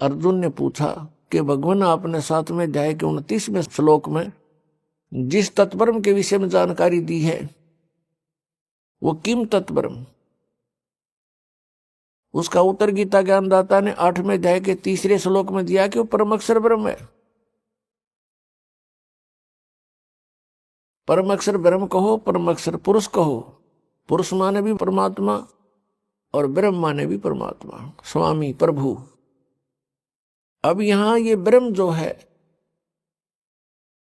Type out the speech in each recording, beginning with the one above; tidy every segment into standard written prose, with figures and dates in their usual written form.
अर्जुन ने पूछा कि भगवान आपने 7वें अध्याय के 29वें श्लोक में जिस तत्परम के विषय में जानकारी दी है वो किम तत्परम, उसका उत्तर गीता ज्ञानदाता ने 8वें अध्याय के 3रे श्लोक में दिया कि वो परम अक्षर ब्रह्म है। परम अक्षर ब्रह्म कहो, परम अक्षर पुरुष कहो, पुरुष माने भी परमात्मा और ब्रह्म माने भी परमात्मा, स्वामी प्रभु। अब यहां ये ब्रह्म जो है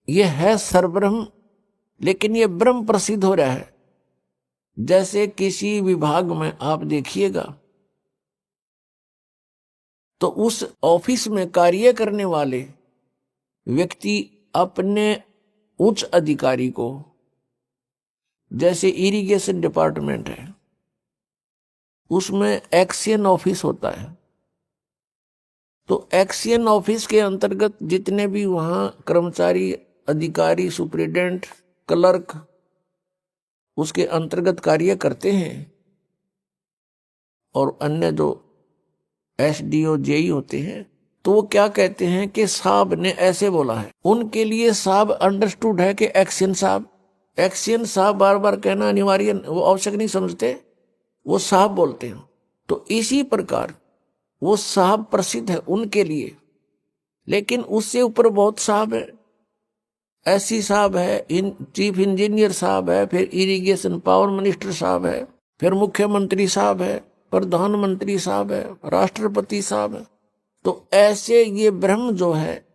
ये है सर्वब्रह्म, लेकिन ये ब्रह्म प्रसिद्ध हो रहा है। जैसे किसी विभाग में आप देखिएगा तो उस ऑफिस में कार्य करने वाले व्यक्ति अपने उच्च अधिकारी को, जैसे इरिगेशन डिपार्टमेंट है उसमें एक्शन ऑफिस होता है, तो एक्शन ऑफिस के अंतर्गत जितने भी वहां कर्मचारी, अधिकारी, सुप्रिटेंडेंट, क्लर्क उसके अंतर्गत कार्य करते हैं और अन्य जो एसडीओ जेई होते हैं, तो वो क्या कहते हैं कि साहब ने ऐसे बोला है। उनके लिए साहब अंडरस्टूड है कि एक्शन साहब, एक्शन साहब बार बार कहना अनिवार्य, वो आवश्यक नहीं समझते, वो साहब बोलते हैं। तो इसी प्रकार वो साहब प्रसिद्ध है उनके लिए, लेकिन उससे ऊपर बहुत साहब है। ऐसी साहब है, चीफ इंजीनियर साहब है, फिर इरिगेशन पावर मिनिस्टर साहब है, फिर मुख्यमंत्री साहब है, प्रधानमंत्री साहब है, राष्ट्रपति साहब है। तो ऐसे ये ब्रह्म जो है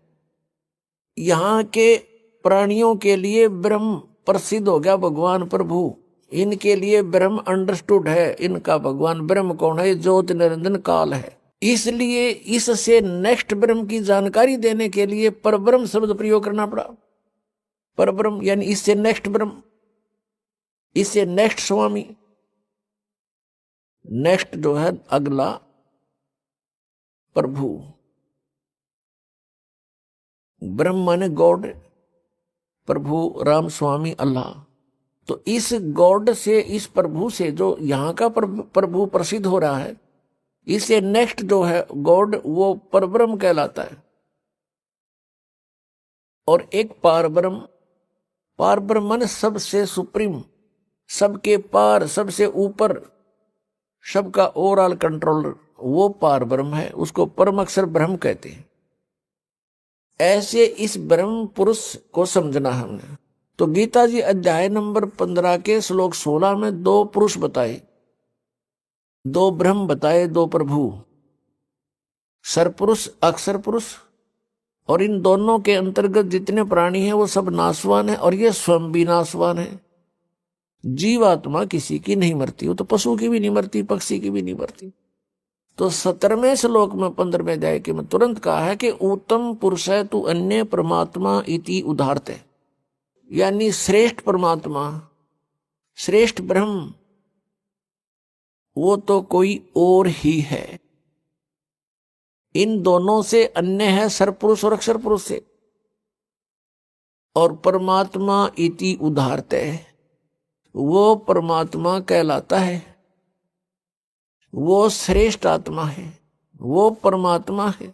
यहाँ के प्राणियों के लिए ब्रह्म प्रसिद्ध हो गया, भगवान प्रभु। इनके लिए ब्रह्म अंडरस्टूड है, इनका भगवान ब्रह्म कौन है, ज्योति निरंजन काल है। इसलिए इससे नेक्स्ट ब्रह्म की जानकारी देने के लिए परब्रह्म शब्द प्रयोग करना पड़ा। परब्रह्म यानी इससे नेक्स्ट ब्रह्म, इससे नेक्स्ट स्वामी, नेक्स्ट जो है अगला प्रभु। ब्रह्म माने गॉड, प्रभु राम स्वामी अल्लाह। तो इस गॉड से, इस प्रभु से जो यहाँ का प्रभु प्रसिद्ध हो रहा है, इससे नेक्स्ट जो है गॉड वो परब्रह्म कहलाता है। और एक पारब्रह्म, पारब्रह्म माने सबसे सुप्रीम, सबके पार, सबसे ऊपर, सबका ओवरऑल कंट्रोलर, वो पारब्रह्म है, उसको परम अक्षर ब्रह्म कहते हैं। ऐसे इस ब्रह्म पुरुष को समझना हमने। तो गीता जी अध्याय नंबर 15 के श्लोक 16 में 2 पुरुष बताए, 2 ब्रह्म बताए, 2 प्रभु, सरपुरुष, अक्षर पुरुष। और इन दोनों के अंतर्गत जितने प्राणी हैं वो सब नाशवान है और ये स्वयं भी नाशवान है। जीवात्मा किसी की नहीं मरती, वो तो पशु की भी नहीं मरती, पक्षी की भी नहीं मरती। तो 17वें श्लोक में 15वें अध्याय के में तुरंत कहा है कि उत्तम पुरुष है तू अन्य परमात्मा इति उदाहरते, यानी श्रेष्ठ परमात्मा, श्रेष्ठ ब्रह्म वो तो कोई और ही है। इन दोनों से अन्य है सरपुरुष और अक्षर पुरुष से। और परमात्मा इति उदाहरते, वो परमात्मा कहलाता है, वो श्रेष्ठ आत्मा है, वो परमात्मा है।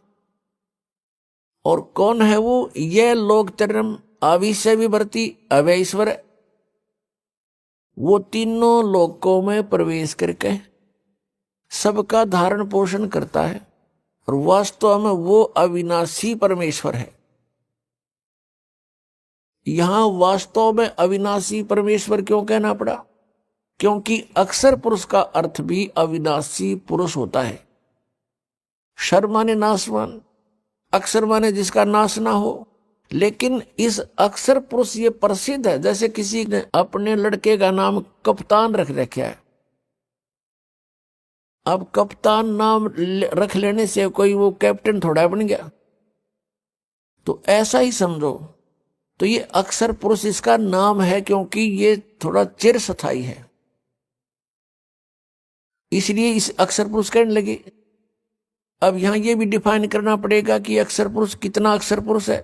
और कौन है वो? ये लोकतरम आविष्य विवर्ती अवैश्वर, वो तीनों लोकों में प्रवेश करके सबका धारण पोषण करता है और वास्तव में वो अविनाशी परमेश्वर है। यहां वास्तव में अविनाशी परमेश्वर क्यों कहना पड़ा? क्योंकि अक्षर पुरुष का अर्थ भी अविनाशी पुरुष होता है। क्षर माने नाशवान, अक्षर माने जिसका नाश ना हो। लेकिन इस अक्षर पुरुष ये प्रसिद्ध है। जैसे किसी ने अपने लड़के का नाम कप्तान रख रखा है, अब कप्तान नाम रख लेने से कोई वो कैप्टन थोड़ा बन गया, तो ऐसा ही समझो। तो ये अक्षर पुरुष इसका नाम है क्योंकि ये थोड़ा चिरस्थायी है, इसलिए इस अक्षर पुरुष कहने लगे। अब यहां ये भी डिफाइन करना पड़ेगा कि अक्षर पुरुष कितना अक्षर पुरुष है।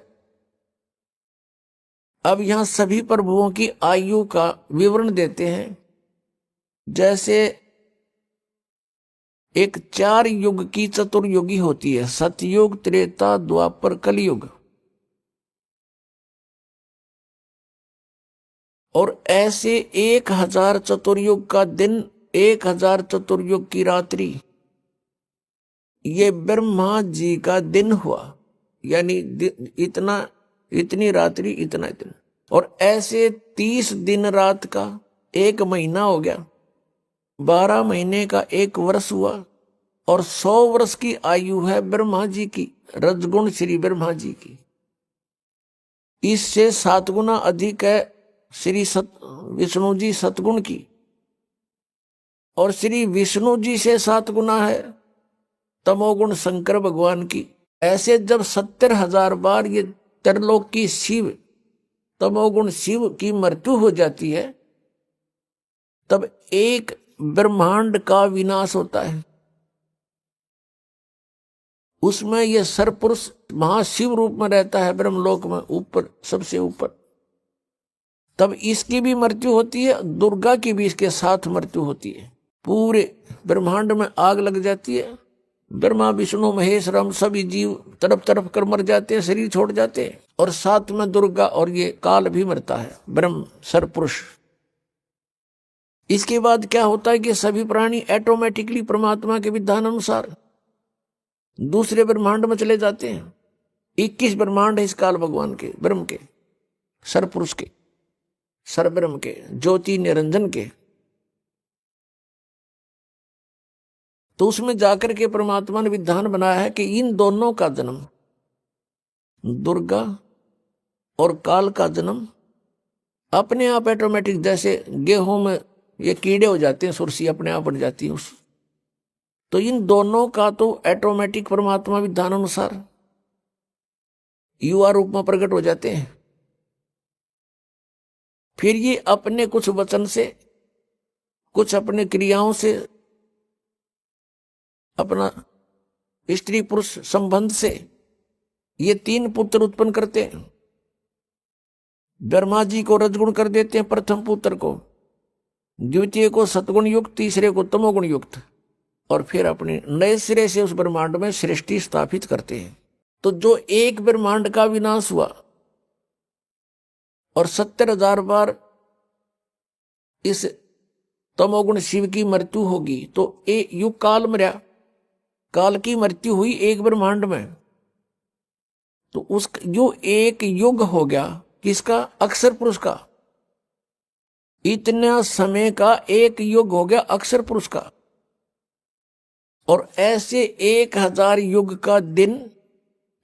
अब यहां सभी प्रभुओं की आयु का विवरण देते हैं। जैसे एक 4 युग की चतुर्युगी होती है, सतयुग, त्रेता, द्वापर, कलयुग। और ऐसे 1000 चतुर्युग का दिन, 1000 चतुर्युग की रात्रि, ये ब्रह्मा जी का दिन हुआ। यानी इतना, इतनी रात्रि, इतना दिन। और ऐसे 30 दिन रात का 1 महीना हो गया, 12 महीने का 1 वर्ष हुआ। और 100 वर्ष की आयु है ब्रह्मा जी की, रजगुण श्री ब्रह्मा जी की। इससे 7 गुना अधिक है श्री विष्णु जी सतगुण की। और श्री विष्णु जी से 7 गुना है तमोगुण शंकर भगवान की। ऐसे जब 70,000 बार ये त्रिलोक की शिव, तमोगुण शिव की मृत्यु हो जाती है, तब एक ब्रह्मांड का विनाश होता है। उसमें यह सरपुरुष महाशिव रूप में रहता है ब्रह्मलोक में, ऊपर, सबसे ऊपर। तब इसकी भी मृत्यु होती है, दुर्गा की भी इसके साथ मृत्यु होती है। पूरे ब्रह्मांड में आग लग जाती है। ब्रह्मा विष्णु महेश राम सभी जीव तरफ तरफ कर मर जाते हैं, शरीर छोड़ जाते हैं। और साथ में दुर्गा और ये काल भी मरता है, ब्रह्म सरपुरुष। इसके बाद क्या होता है कि सभी प्राणी ऑटोमेटिकली परमात्मा के विधान अनुसार दूसरे ब्रह्मांड में चले जाते हैं। 21 ब्रह्मांड है इस काल भगवान के, ब्रह्म के, सरपुरुष के, सरब्रह्म के, ज्योति निरंजन के। तो उसमें जाकर के परमात्मा ने विधान बनाया है कि इन दोनों का जन्म, दुर्गा और काल का जन्म अपने आप ऑटोमेटिक, जैसे गेहूं में ये कीड़े हो जाते हैं, सुरसी अपने आप बन जाती है उस। तो इन दोनों का तो ऑटोमेटिक परमात्मा विधान अनुसार युवा रूप में प्रकट हो जाते हैं। फिर ये अपने कुछ वचन से, कुछ अपने क्रियाओं से, अपना स्त्री पुरुष संबंध से ये 3 पुत्र उत्पन्न करते हैं। ब्रह्मा जी को रजगुण कर देते हैं प्रथम पुत्र को, द्वितीय को सतगुण युक्त, तीसरे को तमोगुण युक्त। और फिर अपने नए सिरे से उस ब्रह्मांड में सृष्टि स्थापित करते हैं। तो जो एक ब्रह्मांड का विनाश हुआ और 70,000 बार इस तमोगुण शिव की मृत्यु होगी, तो एक युग काल मरा, काल की मृत्यु हुई एक ब्रह्मांड में। तो उस जो एक युग हो गया किसका? अक्षर पुरुष का। इतना समय का एक युग हो गया अक्षर पुरुष का। और ऐसे 1000 युग का दिन,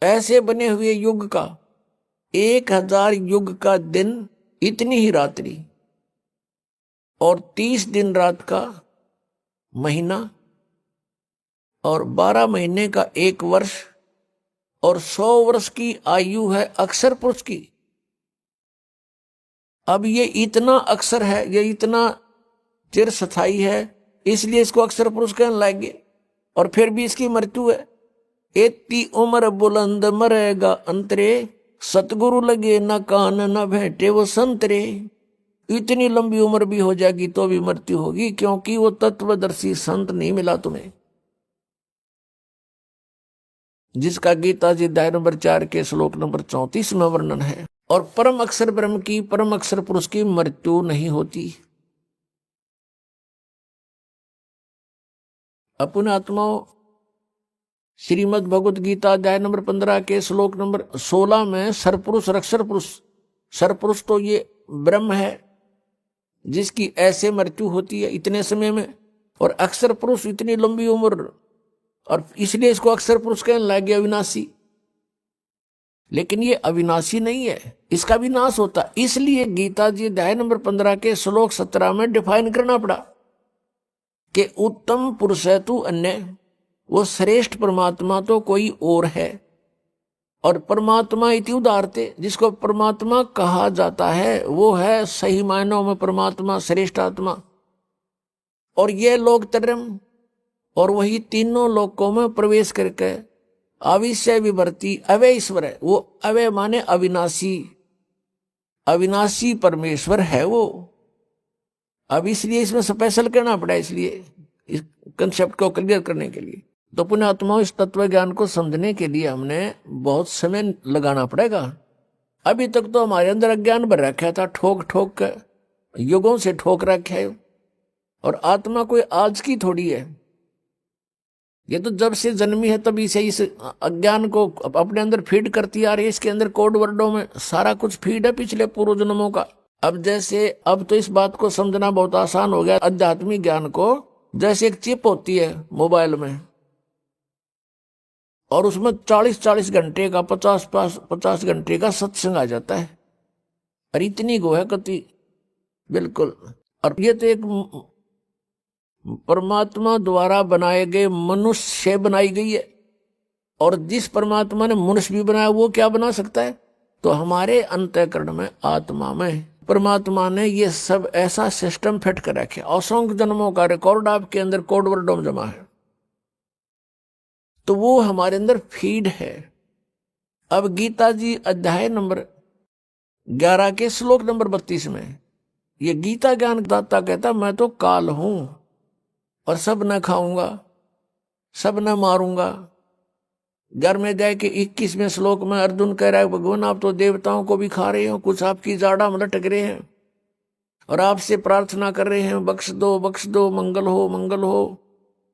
ऐसे बने हुए युग का 1000 युग का दिन, इतनी ही रात्रि, और 30 दिन रात का महीना, और 12 महीने का 1 वर्ष, और 100 वर्ष की आयु है अक्षर पुरुष की। अब ये इतना अक्षर है, ये इतना चिर स्थायी है, इसलिए इसको अक्षर पुरुष कहने लगे। और फिर भी इसकी मृत्यु है। एती उम्र बुलंद मरेगा अंतरे, सतगुरु लगे न कान न भेंटे वो संतरे। इतनी लंबी उम्र भी हो जाएगी तो भी मृत्यु होगी, क्योंकि वो तत्वदर्शी संत नहीं मिला तुम्हें, जिसका गीता जी अध्याय नंबर 4 के श्लोक नंबर 34 में वर्णन है। और परम अक्षर ब्रह्म की, परम अक्षर पुरुष की मृत्यु नहीं होती। अपने आत्माओं, श्रीमद् भगवत गीता अध्याय नंबर 15 के श्लोक नंबर 16 में सरपुरुष और अक्षर पुरुष, सरपुरुष तो ये ब्रह्म है जिसकी ऐसे मृत्यु होती है इतने समय में, और अक्षर पुरुष इतनी लंबी उम्र, और इसलिए इसको अक्षर पुरुष कहने लगे, अविनाशी। लेकिन ये अविनाशी नहीं है, इसका विनाश होता। इसलिए गीता जी अध्याय नंबर 15 के श्लोक 17 में डिफाइन करना पड़ा कि उत्तम पुरुष है तू अन्य, वो श्रेष्ठ परमात्मा तो कोई और है। और परमात्मा इति उदारते, जिसको परमात्मा कहा जाता है वो है सही मायनों में परमात्मा, श्रेष्ठ आत्मा। और ये लोक त्रयम्, और वही तीनों लोकों में प्रवेश करके अविषय विवर्ती अवय ईश्वर है। वो अवय माने अविनाशी, अविनाशी परमेश्वर है वो। अब इसलिए इसमें स्पेशल कहना पड़ा, इसलिए कंसेप्ट को क्लियर करने के लिए। तो पुण्यात्माओं, इस तत्व ज्ञान को समझने के लिए हमने बहुत समय लगाना पड़ेगा। अभी तक तो हमारे अंदर अज्ञान भर रखा था, ठोक ठोक कर युगों से ठोक रखा है। और आत्मा कोई आज की थोड़ी है, ये तो जब से जन्मी है तभी से इस अज्ञान को अपने अंदर फीड करती आ रही है। इसके अंदर कोड वर्डों में सारा कुछ फीड है पिछले पूर्व जन्मों का। अब तो इस बात को समझना बहुत आसान हो गया, आध्यात्मिक ज्ञान को। जैसे एक चिप होती है मोबाइल में, और उसमें 40-40 घंटे का 50 घंटे का सत्संग आ जाता है। और इतनी गो है कति, बिल्कुल। और ये तो एक परमात्मा द्वारा बनाए गए मनुष्य से बनाई गई है। और जिस परमात्मा ने मनुष्य भी बनाया वो क्या बना सकता है? तो हमारे अंतःकरण में, आत्मा में परमात्मा ने ये सब ऐसा सिस्टम फिट कर रखे। असंख्य जन्मों का रिकॉर्ड आपके अंदर कोड वर्डों में जमा है, तो वो हमारे अंदर फीड है। अब गीता जी अध्याय नंबर 11 के श्लोक नंबर 32 में ये गीता ज्ञान दाता कहता, मैं तो काल हूं और सब न खाऊंगा, सब न मारूंगा। घर में जाए के 21वें श्लोक में अर्जुन कह रहा है, भगवान आप तो देवताओं को भी खा रहे हो, कुछ आपकी जाड़ा में लटक रहे हैं और आपसे प्रार्थना कर रहे हैं, बख्श दो, मंगल हो, मंगल हो।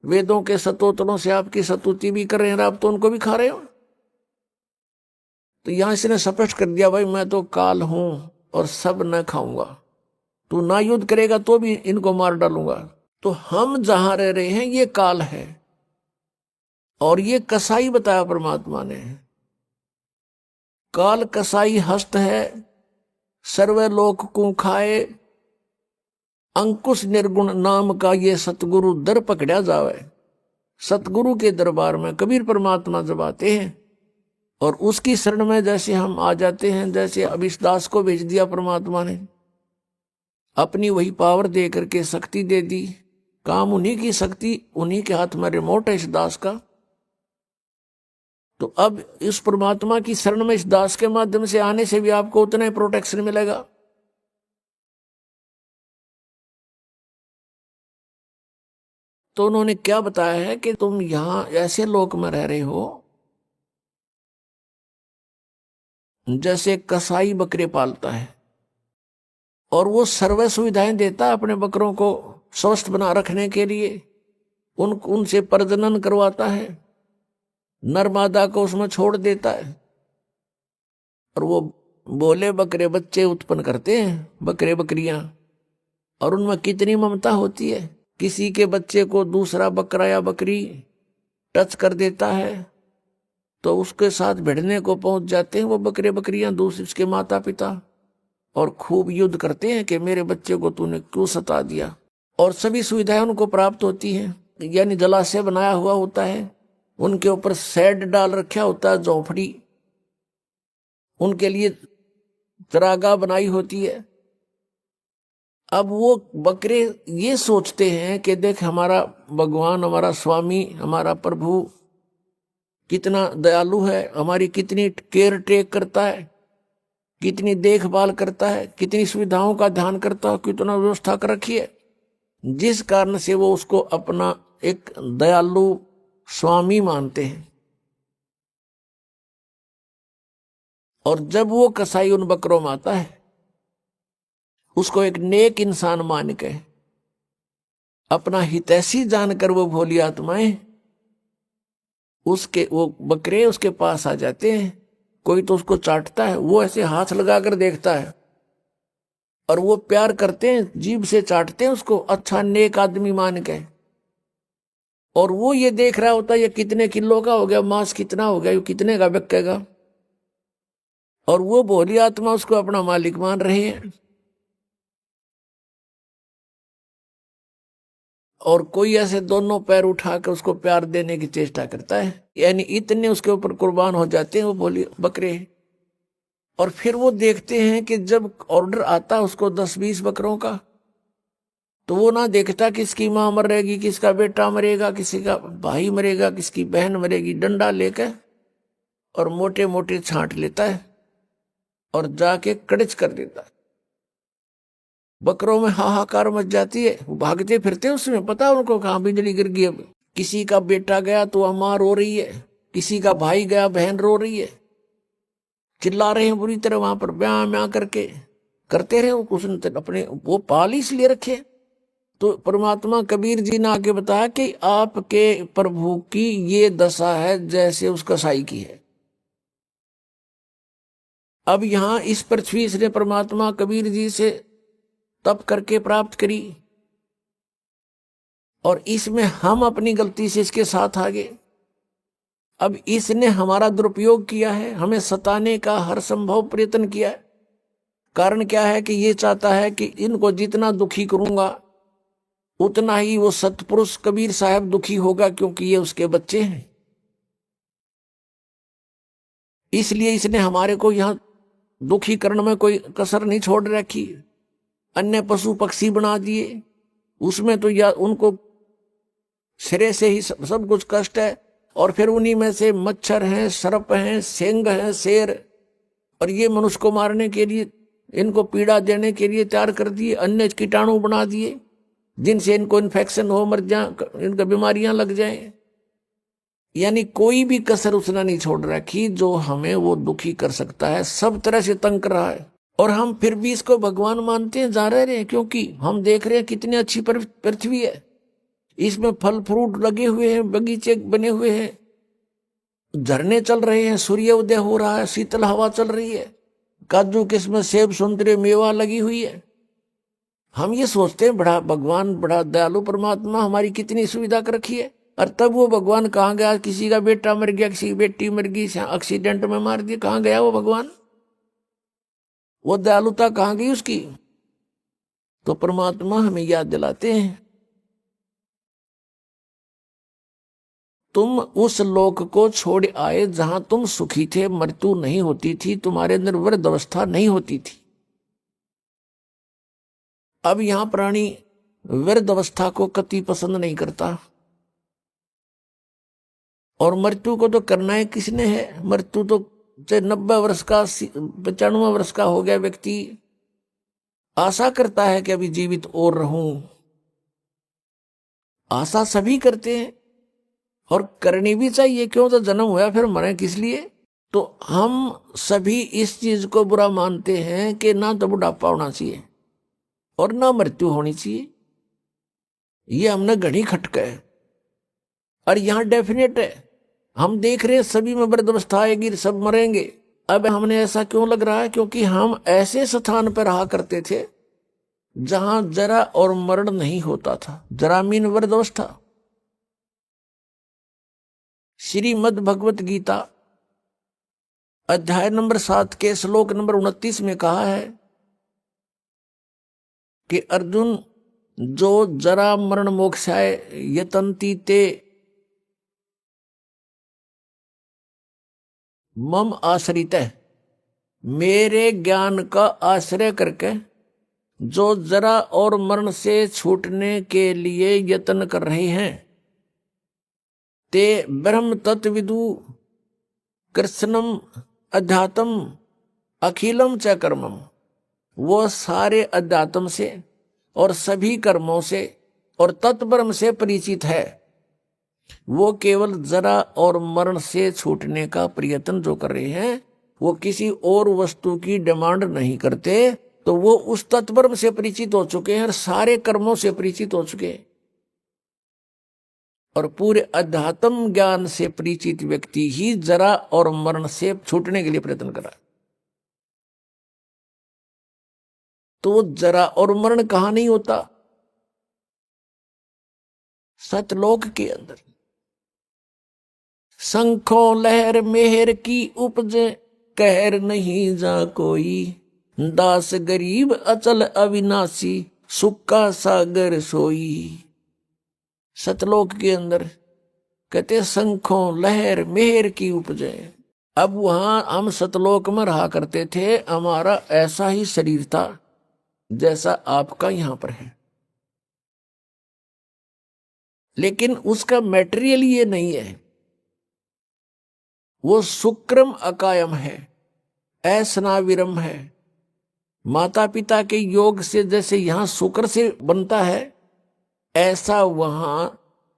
वेदों के सतोत्रों से आपकी स्तुति भी कर रहे हैं, आप तो उनको भी खा रहे हो। तो यहां इसने स्पष्ट कर दिया, भाई मैं तो काल हूं और सब न खाऊंगा, तू ना युद्ध करेगा तो भी इनको मार डालूंगा। तो हम जहां रह रहे हैं ये काल है, और ये कसाई बताया परमात्मा ने। काल कसाई हस्त है, सर्वे लोक को खाए, अंकुश निर्गुण नाम का ये सतगुरु दर पकड़ा जावे। सतगुरु के दरबार में कबीर परमात्मा जब आते हैं और उसकी शरण में जैसे हम आ जाते हैं, जैसे अब इस दास को भेज दिया परमात्मा ने, अपनी वही पावर दे करके शक्ति दे दी। काम उन्हीं की शक्ति, उन्हीं के हाथ में रिमोट है इस दास का। तो अब इस परमात्मा की शरण में इस दास के माध्यम से आने से भी आपको उतना ही प्रोटेक्शन मिलेगा। तो उन्होंने क्या बताया है कि तुम यहां ऐसे लोक में रह रहे हो जैसे कसाई बकरे पालता है और वो सर्व सुविधाएं देता है अपने बकरों को स्वस्थ बना रखने के लिए। उनसे प्रजनन करवाता है, नर मादा को उसमें छोड़ देता है, और वो बोले बकरे बच्चे उत्पन्न करते हैं, बकरे बकरियां। और उनमें कितनी ममता होती है, किसी के बच्चे को दूसरा बकरा या बकरी टच कर देता है तो उसके साथ भिड़ने को पहुंच जाते हैं वो बकरे बकरियां, दूसरे उसके माता पिता, और खूब युद्ध करते हैं कि मेरे बच्चे को तूने क्यों सता दिया। और सभी सुविधाएं उनको प्राप्त होती हैं, यानी जलाशय बनाया हुआ होता है, उनके ऊपर शेड डाल रखा होता है, झोपड़ी, उनके लिए चरागाह बनाई होती है। अब वो बकरे ये सोचते हैं कि देख हमारा भगवान, हमारा स्वामी, हमारा प्रभु कितना दयालु है, हमारी कितनी केयर टेक करता है, कितनी देखभाल करता है, कितनी सुविधाओं का ध्यान करता है, कितना व्यवस्था कर रखी है। जिस कारण से वो उसको अपना एक दयालु स्वामी मानते हैं। और जब वो कसाई उन बकरों में आता है, उसको एक नेक इंसान मान के, अपना हितैषी जानकर वो भोली आत्माएं उसके, वो बकरे उसके पास आ जाते हैं। कोई तो उसको चाटता है, वो ऐसे हाथ लगाकर देखता है और वो प्यार करते हैं, जीभ से चाटते हैं उसको, अच्छा नेक आदमी मान के। और वो ये देख रहा होता है ये कितने किलो का हो गया, मांस कितना हो गया, ये कितने का बिकेगा। और वो भोली आत्मा उसको अपना मालिक मान रहे हैं। और कोई ऐसे दोनों पैर उठा कर उसको प्यार देने की चेष्टा करता है, यानी इतने उसके ऊपर कुर्बान हो जाते हैं वो भोली बकरे। और फिर वो देखते हैं कि जब ऑर्डर आता है उसको 10-20 बकरों का, तो वो ना देखता किसकी मां मरेगी, किसका बेटा मरेगा, किसी का भाई मरेगा, किसकी बहन मरेगी। डंडा लेकर और मोटे मोटे छांट लेता है और जाके कड़च कर देता है। बकरों में हाहाकार मच जाती है, वो भागते फिरते उसमें, पता है उनको कहाँ बिजली गिर गई। अब किसी का बेटा गया तो माँ रो रही है, किसी का भाई गया बहन रो रही है, चिल्ला रहे हैं बुरी तरह, वहां पर ब्याह म्याह करके करते रहे। उसने अपने वो पाल इसलिए रखे। तो परमात्मा कबीर जी ने आगे बताया कि आपके प्रभु की ये दशा है जैसे उस कसाई की है। अब यहां इस पृथ्वी से परमात्मा कबीर जी से तप करके प्राप्त करी, और इसमें हम अपनी गलती से इसके साथ आ गए। अब इसने हमारा दुरुपयोग किया है, हमें सताने का हर संभव प्रयत्न किया है। कारण क्या है कि ये चाहता है कि इनको जितना दुखी करूंगा उतना ही वो सतपुरुष कबीर साहब दुखी होगा, क्योंकि ये उसके बच्चे हैं। इसलिए इसने हमारे को यहां दुखी करने में कोई कसर नहीं छोड़ रखी। अन्य पशु पक्षी बना दिए, उसमें तो या उनको सिरे से ही सब कुछ कष्ट है, और फिर उन्हीं में से मच्छर हैं, सर्प हैं, सिंह हैं, शेर, और ये मनुष्य को मारने के लिए, इनको पीड़ा देने के लिए तैयार कर दिए। अन्य कीटाणु बना दिए जिनसे इनको इन्फेक्शन हो, मर जाए, इनका बीमारियां लग जाए। यानी कोई भी कसर उसने नहीं छोड़ रखी जो हमें वो दुखी कर सकता है, सब तरह से तंग कर रहा है। और हम फिर भी इसको भगवान मानते हैं, जा रहे हैं, क्योंकि हम देख रहे हैं कितनी अच्छी पृथ्वी है, इसमें फल फ्रूट लगे हुए हैं, बगीचे बने हुए हैं, झरने चल रहे हैं, सूर्य उदय हो रहा है, शीतल हवा चल रही है, काजू किस्म सेब संतरे मेवा लगी हुई है। हम ये सोचते हैं बड़ा भगवान, बड़ा दयालु परमात्मा, हमारी कितनी सुविधा कर रखी है। और तब वो भगवान कहाँ गया? किसी का बेटा मर गया, किसी की बेटी मर गई, एक्सीडेंट में मार दिया, कहाँ गया वो भगवान? वो दयालुता कहाँ गई उसकी? तो परमात्मा हमें याद दिलाते हैं, तुम उस लोक को छोड़ आए जहां तुम सुखी थे, मृत्यु नहीं होती थी, तुम्हारे अंदर वृद्ध अवस्था नहीं होती थी। अब यहां प्राणी वृद्ध अवस्था को कति पसंद नहीं करता, और मृत्यु को तो करना है किसने है? मृत्यु तो 90 वर्ष का, 95 वर्ष का हो गया व्यक्ति आशा करता है कि अभी जीवित और रहूं। आशा सभी करते हैं और करनी भी चाहिए, क्यों? तो जन्म हुआ, फिर मरे किस लिए? तो हम सभी इस चीज को बुरा मानते हैं कि ना तो बुढ़ापा होना चाहिए और ना मृत्यु होनी चाहिए। ये हमने घड़ी खटका है, और यहां डेफिनेट है, हम देख रहे हैं सभी में वृद्धावस्था आएगी, सब मरेंगे। अब हमने ऐसा क्यों लग रहा है? क्योंकि हम ऐसे स्थान पर रहा करते थे जहां जरा और मरण नहीं होता था, जरा मीन वृद्धावस्था। श्रीमद् भगवत गीता अध्याय नंबर 7 के श्लोक नंबर 29 में कहा है कि अर्जुन, जो जरा मरण मोक्षाय यतन्ति ते मम आश्रित है, मेरे ज्ञान का आश्रय करके जो जरा और मरण से छूटने के लिए यत्न कर रहे हैं, ते ब्रह्म तत्विदु कृष्णम अध्यात्म अखिलम च कर्मम, वो सारे अध्यात्म से और सभी कर्मों से और तत्ब्रह्म से परिचित है। वो केवल जरा और मरण से छूटने का प्रयत्न जो कर रहे हैं, वो किसी और वस्तु की डिमांड नहीं करते, तो वो उस तत्ब्रह्म से परिचित हो चुके हैं और सारे कर्मों से परिचित हो चुके हैं। और पूरे अध्यात्म ज्ञान से परिचित व्यक्ति ही जरा और मरण से छूटने के लिए प्रयत्न कर रहा है। तो जरा और मरण कहां नहीं होता? सतलोक के अंदर। शंखों लहर मेहर की उपज, कहर नहीं जा कोई, दास गरीब अचल अविनाशी, सुक्का सागर सोई। सतलोक के अंदर कहते शंखों लहर मेहर की उपजे। अब वहां हम सतलोक में रहा करते थे, हमारा ऐसा ही शरीर था जैसा आपका यहां पर है, लेकिन उसका मैटेरियल ये नहीं है। वो शुक्रम अकायम है, ऐसनाविरम है, माता पिता के योग से जैसे यहाँ शुक्र से बनता है, ऐसा वहां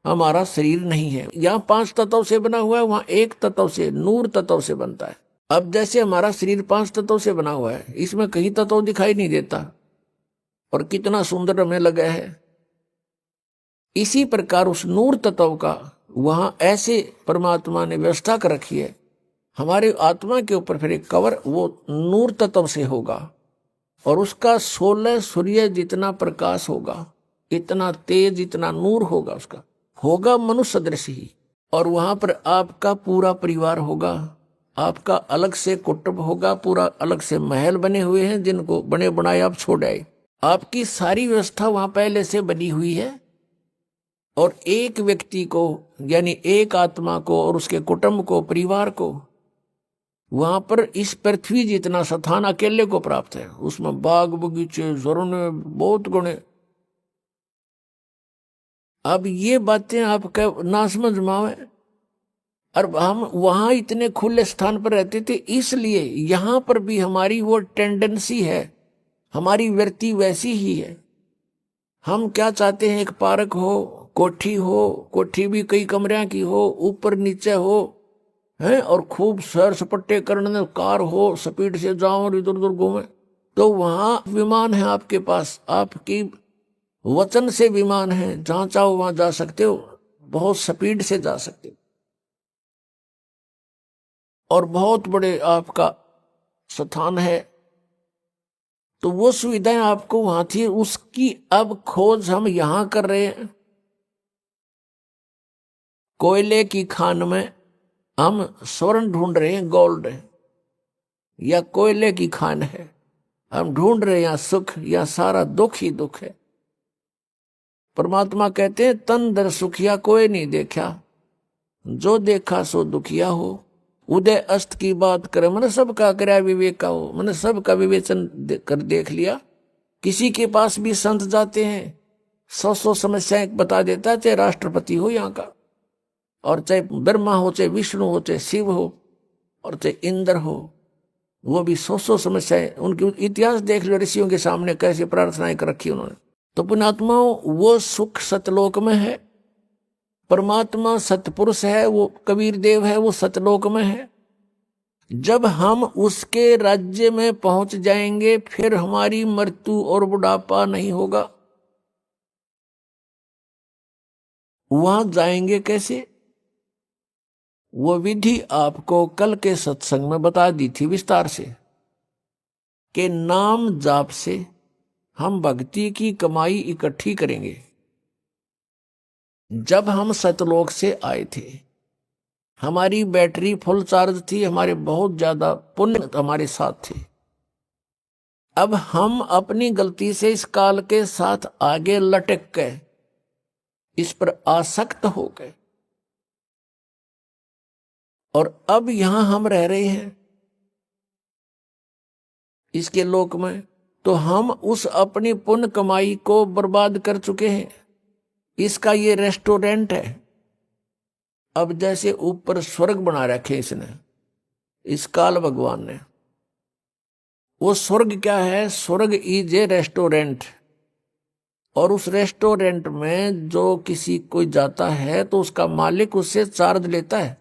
हमारा शरीर नहीं है। यहाँ 5 तत्व से बना हुआ है, वहां 1 तत्व से, नूर तत्व से बनता है। अब जैसे हमारा शरीर 5 तत्वों से बना हुआ है, इसमें कहीं तत्व दिखाई नहीं देता और कितना सुंदर हमें लगा है। इसी प्रकार उस नूर तत्व का वहां ऐसे परमात्मा ने व्यवस्था कर रखी है। हमारे आत्मा के ऊपर फिर एक कवर वो नूर तत्व से होगा और उसका 16 सूर्य जितना प्रकाश होगा, इतना तेज, इतना नूर होगा, उसका होगा मनुष्य सदृश ही। और वहां पर आपका पूरा परिवार होगा, आपका अलग से कुटुंब होगा, पूरा अलग से महल बने हुए हैं जिनको बने बनाए आप छोड़ आए। आपकी सारी व्यवस्था वहां पहले से बनी हुई है और एक व्यक्ति को यानी एक आत्मा को और उसके कुटुंब को, परिवार को वहां पर इस पृथ्वी जितना स्थान अकेले को प्राप्त है। उसमें बाग बगीचे, झरने, बहुत गुणे। अब ये बातें आपका ना समझ में आवे, और हम वहां इतने खुले स्थान पर रहते थे, इसलिए यहां पर भी हमारी वो टेंडेंसी है, हमारी वृत्ति वैसी ही है। हम क्या चाहते हैं, एक पार्क हो, कोठी हो, कोठी भी कई कमरियां की हो, ऊपर नीचे हो है, और खूब सैर सपट्टे करने, कार हो, स्पीड से जाओ और इधर उधर घूमे। तो वहां विमान है आपके पास, आपकी वचन से विमान है, जहां चाहो वहां जा सकते हो, बहुत स्पीड से जा सकते हो और बहुत बड़े आपका स्थान है। तो वो सुविधाएं आपको वहां थी, उसकी अब खोज हम यहां कर रहे हैं। कोयले की खान में हम स्वर्ण ढूंढ रहे हैं, गोल्ड या कोयले की खान है, हम ढूंढ रहे हैं यहाँ सुख, या सारा दुख ही दुख है। परमात्मा कहते हैं तन दर सुखिया कोई नहीं देखा, जो देखा सो दुखिया हो। उदय अस्त की बात करे, मैंने सबका करया विवेक का हो, मैंने सबका विवेचन कर देख लिया। किसी के पास भी संत जाते हैं, 100 समस्याएं बता देता है, चाहे राष्ट्रपति हो यहाँ का, और चाहे ब्रह्मा हो, चाहे विष्णु हो, चाहे शिव हो, और चाहे इंद्र हो, वो भी 100 समस्याएं। उनकी इतिहास देख लो, ऋषियों के सामने कैसे प्रार्थनाएं कर रखी उन्होंने। तो पुण्यात्माओं, वो सुख सतलोक में है। परमात्मा सतपुरुष है, वो कबीर देव है, वो सतलोक में है। जब हम उसके राज्य में पहुंच जाएंगे, फिर हमारी मृत्यु और बुढ़ापा नहीं होगा। वहां जाएंगे कैसे, वो विधि आपको कल के सत्संग में बता दी थी विस्तार से, कि नाम जाप से हम भक्ति की कमाई इकट्ठी करेंगे। जब हम सतलोक से आए थे, हमारी बैटरी फुल चार्ज थी, हमारे बहुत ज्यादा पुण्य हमारे साथ थे। अब हम अपनी गलती से इस काल के साथ आगे लटक गए, इस पर आसक्त हो गए, और अब यहां हम रह रहे हैं इसके लोक में, तो हम उस अपनी पुण्य कमाई को बर्बाद कर चुके हैं। इसका ये रेस्टोरेंट है। अब जैसे ऊपर स्वर्ग बना रखे इसने, इस काल भगवान ने, वो स्वर्ग क्या है, स्वर्ग इज ए रेस्टोरेंट। और उस रेस्टोरेंट में जो किसी कोई जाता है तो उसका मालिक उससे चार्ज लेता है।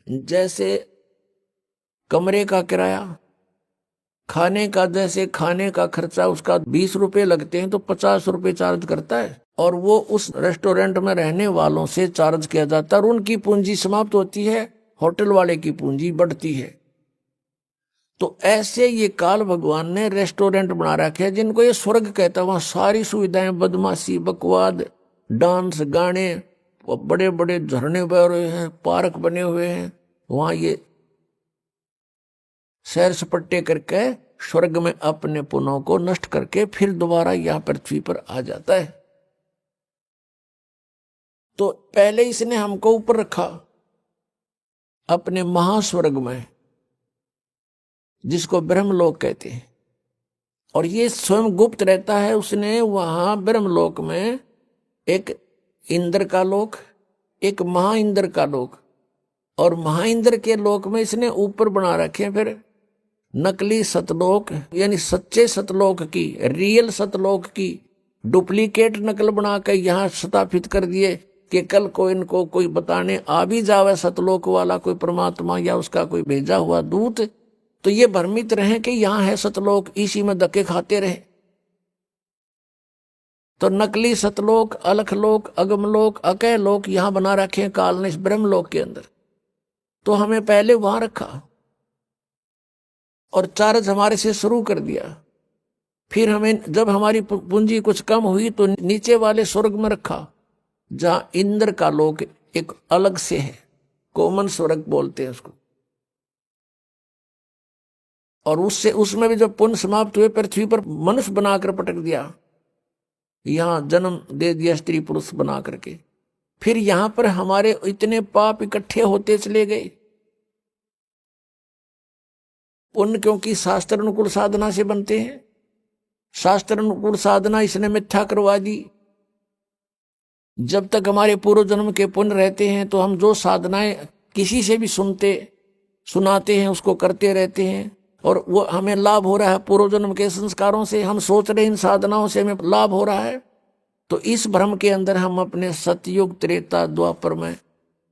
जैसे कमरे का किराया, खाने का, जैसे खाने का खर्चा उसका 20 रुपए लगते हैं तो 50 रुपए चार्ज करता है, और वो उस रेस्टोरेंट में रहने वालों से चार्ज किया जाता है, और उनकी पूंजी समाप्त होती है, होटल वाले की पूंजी बढ़ती है। तो ऐसे ये काल भगवान ने रेस्टोरेंट बना रखे हैं जिनको ये स्वर्ग कहता है। वहां सारी सुविधाएं, बदमाशी, बकवाद, डांस, गाने, बड़े बड़े झरने बह रहे हैं, पार्क बने हुए हैं, वहां ये सैर सपट्टे करके स्वर्ग में अपने पुण्यों को नष्ट करके फिर दोबारा यहां पृथ्वी पर आ जाता है। तो पहले इसने हमको ऊपर रखा अपने महास्वर्ग में, जिसको ब्रह्मलोक कहते हैं, और ये स्वयं गुप्त रहता है। उसने वहां ब्रह्मलोक में एक इंद्र का लोक, एक महाइंद्र का लोक, और महाइंद्र के लोक में इसने ऊपर बना रखे हैं फिर नकली सतलोक यानी सच्चे सतलोक की, रियल सतलोक की डुप्लीकेट नकल बना कर यहाँ स्थापित कर दिए कि कल को इनको कोई बताने आ भी जावे सतलोक वाला कोई परमात्मा या उसका कोई भेजा हुआ दूत, तो ये भ्रमित रहे कि यहाँ है सतलोक, इसी में धक्के खाते रहे। तो नकली सतलोक, अलखलोक, अगमलोक, अकय लोक यहां बना रखे हैं काल ने इस ब्रह्मलोक के अंदर। तो हमें पहले वहां रखा और चार्ज हमारे से शुरू कर दिया। फिर हमें जब हमारी पूंजी कुछ कम हुई तो नीचे वाले स्वर्ग में रखा, जहां इंद्र का लोक एक अलग से है, कॉमन स्वर्ग बोलते हैं उसको। और उससे उसमें भी जब पुण्य समाप्त हुए पृथ्वी पर मनुष्य बनाकर पटक दिया, यहां जन्म दे दिया स्त्री पुरुष बना करके। फिर यहां पर हमारे इतने पाप इकट्ठे होते चले गए। पुण्य क्योंकि शास्त्र अनुकूल साधना से बनते हैं, शास्त्र अनुकूल साधना इसने मिथ्या करवा दी। जब तक हमारे पूर्व जन्म के पुण्य रहते हैं तो हम जो साधनाएं किसी से भी सुनाते हैं उसको करते रहते हैं, और वो हमें लाभ हो रहा है पूर्व जन्म के संस्कारों से। हम सोच रहे इन साधनाओं से हमें लाभ हो रहा है, तो इस भ्रम के अंदर हम अपने सतयुग त्रेता द्वापर में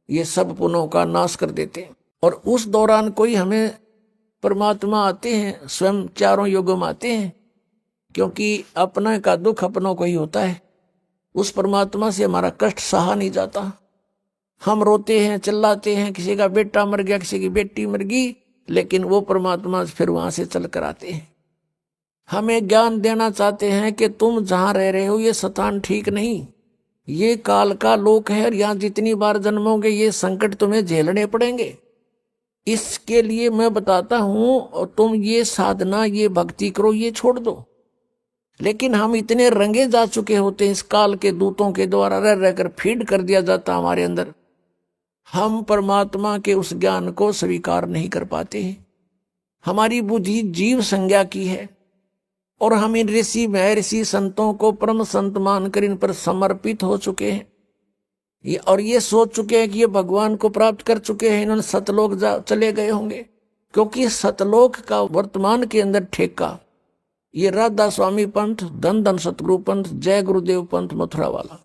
ये सब पुण्यों का नाश कर देते हैं। और उस दौरान कोई हमें परमात्मा आते हैं, स्वयं चारों युगों में आते हैं, क्योंकि अपना का दुख अपनों को ही होता है। उस परमात्मा से हमारा कष्ट सहा नहीं जाता। हम रोते हैं, चिल्लाते हैं, किसी का बेटा मर गया, किसी की बेटी मर गई, लेकिन वो परमात्मा फिर वहां से चल कर आते हैं। हमें ज्ञान देना चाहते हैं कि तुम जहां रह रहे हो ये स्थान ठीक नहीं, ये काल का लोक है, और यहां जितनी बार जन्मोगे ये संकट तुम्हें झेलने पड़ेंगे। इसके लिए मैं बताता हूं, और तुम ये साधना, ये भक्ति करो, ये छोड़ दो। लेकिन हम इतने रंगे जा चुके होते हैं, इस काल के दूतों के द्वारा रह रहकर फीड कर दिया जाता हमारे अंदर, हम परमात्मा के उस ज्ञान को स्वीकार नहीं कर पाते हैं। हमारी बुद्धि जीव संज्ञा की है, और हम इन ऋषि महर्षि संतों को परम संत मानकर इन पर समर्पित हो चुके हैं, और ये सोच चुके हैं कि ये भगवान को प्राप्त कर चुके हैं, इन्होंने सतलोक चले गए होंगे। क्योंकि सतलोक का वर्तमान के अंदर ठेका ये राधा स्वामी पंथ, धन धन सतगुरु पंथ, जय गुरुदेव पंथ मथुरा वाला,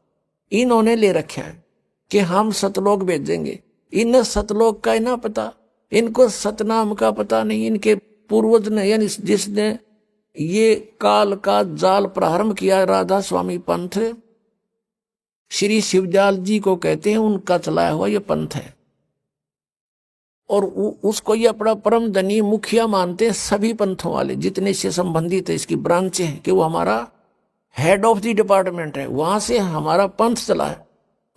इन्होंने ले रखा है कि हम सतलोक भेजेंगे। इन सतलोक का ना पता, इनको सतनाम का पता नहीं। इनके पूर्वज ने, यानी जिसने ये काल का जाल प्रारंभ किया, राधा स्वामी पंथ, श्री शिवजाल जी को कहते हैं, उनका चलाया हुआ ये पंथ है। और उसको ये अपना परम धनी मुखिया मानते हैं सभी पंथों वाले, जितने से संबंधित है, इसकी ब्रांचें हैं, कि वो हमारा हेड ऑफ द डिपार्टमेंट है, वहां से हमारा पंथ चला है।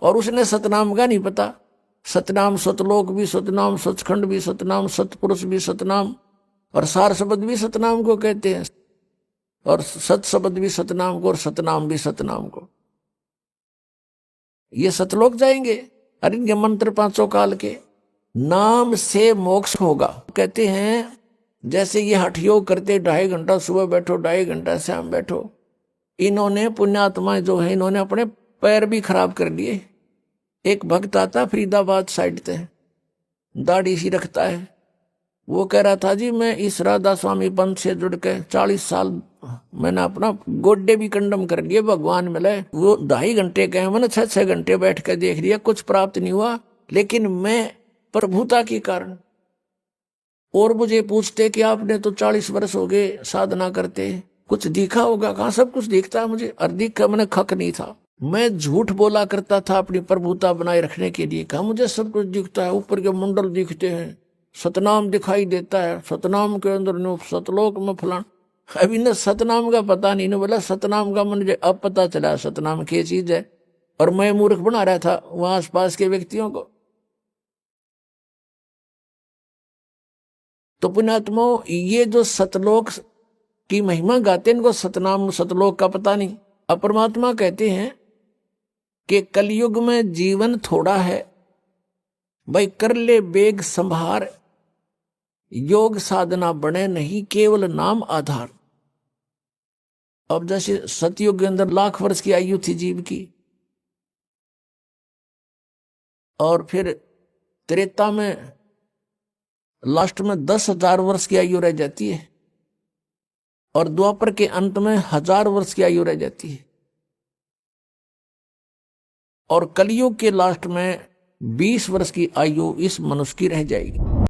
और उसने सतनाम का नहीं पता। सतनाम सतलोक भी सतनाम, सचखंड भी सतनाम, सतपुरुष भी सतनाम, और सार शब्द भी सतनाम को कहते हैं, और सत शब्द भी सतनाम को, और सतनाम भी सतनाम को। ये सतलोक जाएंगे। अरे इनके मंत्र पांचों काल के, नाम से मोक्ष होगा। कहते हैं जैसे ये हठ योग करते, 2.5 घंटा सुबह बैठो, 2.5 घंटा शाम बैठो। इन्होंने पुण्यात्माएं जो है, इन्होंने अपने पैर भी खराब कर लिए। एक भक्त आता फरीदाबाद साइड से, दाढ़ी सी रखता है, वो कह रहा था जी मैं इस राधा स्वामी पंथ से जुड़ के 40 साल मैंने अपना गोड्डे भी कंडम कर लिए, भगवान मिले। वो 2.5 घंटे गए, मैंने 6-6 घंटे बैठ कर देख लिया, कुछ प्राप्त नहीं हुआ। लेकिन मैं प्रभुता के कारण, और मुझे पूछते कि आपने तो 40 वर्ष हो गए साधना करते, कुछ दिखा होगा? कहाँ सब कुछ दिखता है मुझे। और दिखा, मैंने खक नहीं था, मैं झूठ बोला करता था अपनी प्रभुता बनाए रखने के लिए। कहा मुझे सब कुछ दिखता है, ऊपर के मंडल दिखते हैं, सतनाम दिखाई देता है, सतनाम के अंदर सतलोक में फलान। अभी न सतनाम का पता नहीं, बोला सतनाम का मुझे अब पता चला सतनाम क्या चीज है। और मैं मूर्ख बना रहा था वहां आसपास के व्यक्तियों को। तो पुण्यात्मा, ये जो सतलोक की महिमा गाते हैं, इनको सतनाम सतलोक का पता नहीं। अब परमात्मा कहते हैं कि कलयुग में जीवन थोड़ा है, भाई कर ले बेग संभार, योग साधना बने नहीं केवल नाम आधार। अब जैसे सतयुग के अंदर 1,00,000 वर्ष की आयु थी जीव की, और फिर त्रेता में लास्ट में 10,000 वर्ष की आयु रह जाती है और द्वापर के अंत में 1000 वर्ष की आयु रह जाती है और कलयुग के लास्ट में 20 वर्ष की आयु इस मनुष्य की रह जाएगी।